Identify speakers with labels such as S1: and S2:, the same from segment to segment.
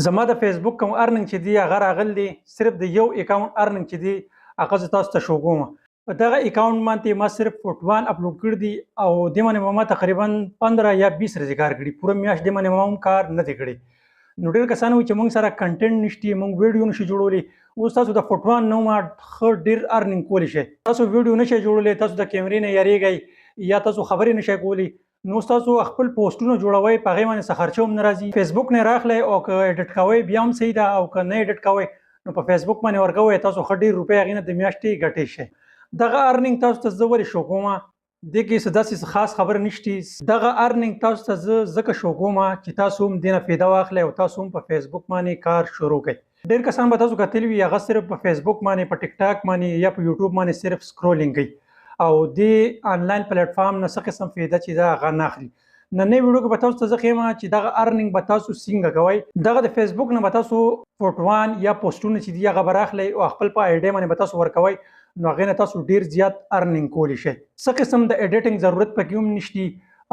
S1: زما د فیسبوک کوم ارننګ چې دی هغه راغلی دی صرف د یو اکاونټ ارننګ چې دی هغه زه تاسو ته شو کوم. په دغه اکاونټ باندې ما صرف فوټوان اپلوډ کړي دي او دې باندې ما تقریبا 15 یا 20 ورځې کار کړي، پوره میاشت دې باندې ما هم کار نه دی کړی. نو ډېر کسان وایي چې موږ سره کنټینټ نشته، موږ ویډیو نشو جوړولی. اوس تاسو د فوټوان نه ما ښه ډېر ارننګ کولی شئ. تاسو ویډیو نشئ جوړولی، تاسو د کیمرې نه یریږئ یا تاسو خبرې نشئ کولی، نو تاسو خپل پوسټونه جوړوئ، په هغې باندې څه خرچه هم نه راځي. فیسبوک نه راخلی او که ایډیټ کوئ بیا هم صحیح ده، او که نه ایډیټ کوئ نو په فیسبوک باندې ورکوئ، تاسو ښه ډېر روپۍ هغې نه د میاشتې ګټی شئ. دغه ارننګ تاسو ته زه ولې شو کوم، دې کې څه داسې خاص خبره نشته. دغه ارننګ تاسو ته زه ځکه شو کوم چې تاسو هم دې نه فایده واخلئ او تاسو هم په فیسبوک باندې کار شروع کړئ. ډېر کسان به تاسو کتلي وي هغه صرف په فیسبوک باندې، په ټیک ټاک باندې یا په یوټیوب باندې صرف سکرولینګ کوي او دې آنلاین پلیټفارم نه څه قسم فایده چې ده هغه نه اخلي. نننۍ ویډیو کې به تاسو ته زه ښیم چې دغه ارننګ به تاسو څنګه کوئ. دغه د فیسبوک نه به تاسو فوټوان یا پوسټونه چې دي هغه به راخلئ او خپل په آی ډي باندې به تاسو ورکوئ، نو هغې نه تاسو ډېر زیات ارننګ کولی شئ. څه قسم د ایډیټنګ ضرورت پکې هم نشته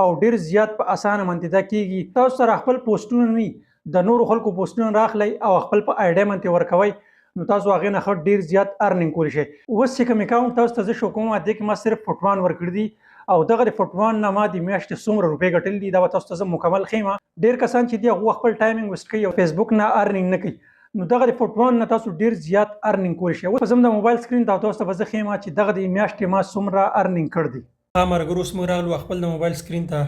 S1: او ډېر زیات په اسانه باندې دا کېږي. تاسو سره خپل پوسټونه نه وي، د نورو خلکو پوسټونه راخلئ او خپل په آی ډي باندې ورکوئ، نو تاسو هغې نه ښه ډېر زیات ارننګ کولی شئ. اوس چې کوم اکاونټ تاسو ته زه شو کوم دې کې ما صرف فوټوان ورکړي دي او دغه د فوټوان نه ما د میاشتې څومره روپۍ ګټلي دي دا به تاسو ته زه مکمل ښیم. ډېر کسان چې دي هغوی خپل ټایمینګ ویسټ کوي او فیسبوک نه ارننګ نه کوي، نو دغه د فوټوان نه تاسو ډېر زیات ارننګ کولی شئ. اوس زه د موبایل سکرین ته تاسو ته به زه ښیم چې دغه د میاشتې ما څومره ارننګ کړی دی.
S2: ملګرو اوس موږ راغلو خپل د موبایل سکرین ته،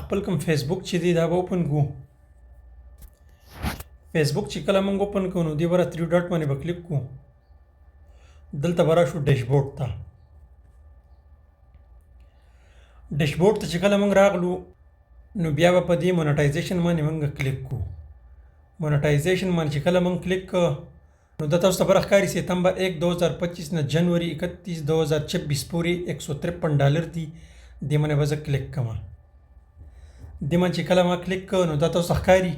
S2: خپل کوم فیسبوک چې دی دا به اوپن کړو. فیسبوک چې کله موږ اوپن کړو نو دې به 3 ډاټ باندې به کلیک کړو، دلته به راشو ډیشبورډ ته. ډیشبورډ ته چې کله موږ راغلو نو بیا به په دې مونټایزیشن باندې موږ کلیک کړو. مونټایزیشن باندې چې کله موږ کلیک کړو نو دا تاسو ته به راښکاري ستمبر 1 2025 نه جنوري 31 2026 پورې $153 دي. دې باندې به زه کلیک کوم. دې باندې چې کله ما کلیک کړو نو دا تاسو ته ښکاري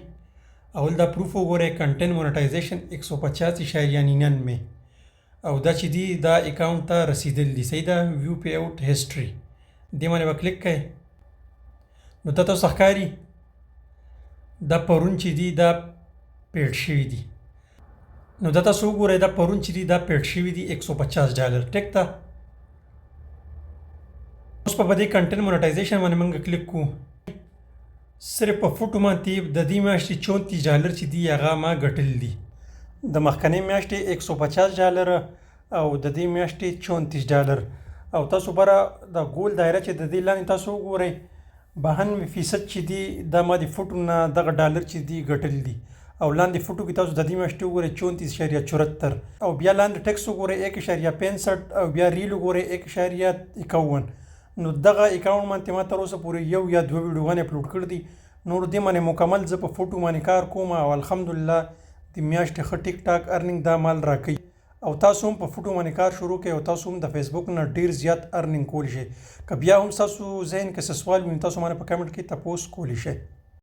S2: اول دا پروف وګورئ، کنټینټ مونټایزیشن 185.99 او دا چې دی دا اکاونټ ته رسیدل دي. صحیح ده، ویو پی اوټ هسټري دې باندې به کلیک کړئ نو دا تاسو ته ښکاري دا پرون چې دی دا پیډ شوي دي. نو دا تاسو وګورئ دا پرون چې دی دا پیډ شوي دي $150. ټیک ده، اوس په دې کنټینټ مونټایزیشن باندې موږ کلیک کوو. صرف په فوټو باندې د دې میاشتې $34 چې دی هغه ما ګټلي دي. د مخکنۍ میاشتې $150 او د دې میاشتې $34 او تاسو بره د ګول دایره چې د دې لاندې تاسو وګورئ 92% چې دی دا ما د فوټو نه دغه ډالر چې دی ګټلي دي او لاندې فوټو کې تاسو د دې میاشتې وګورئ 34.74 او بیا لاندې ټیکس وګورئ 1.65 او بیا ریل وګورئ 1.51. نو دغه اکاونټ باندې ما تر اوسه پورې یو یا دوه ویډیوګانې اپلوډ کړي دي. نور دې باندې مکمل زه په فوټو باندې کار کوم او الحمدلله د میاشتې ښه ټیک ټاک ارننګ دا مال راکوي. او تاسو هم په فوټو باندې کار شروع کړئ او تاسو هم د فیسبوک نه ډېر زیات ارننګ کولی شئ. که بیا هم ستاسو ذهن کې څه سوال وي نو تاسو مانه په کمنټ کې تپوس کولی شئ.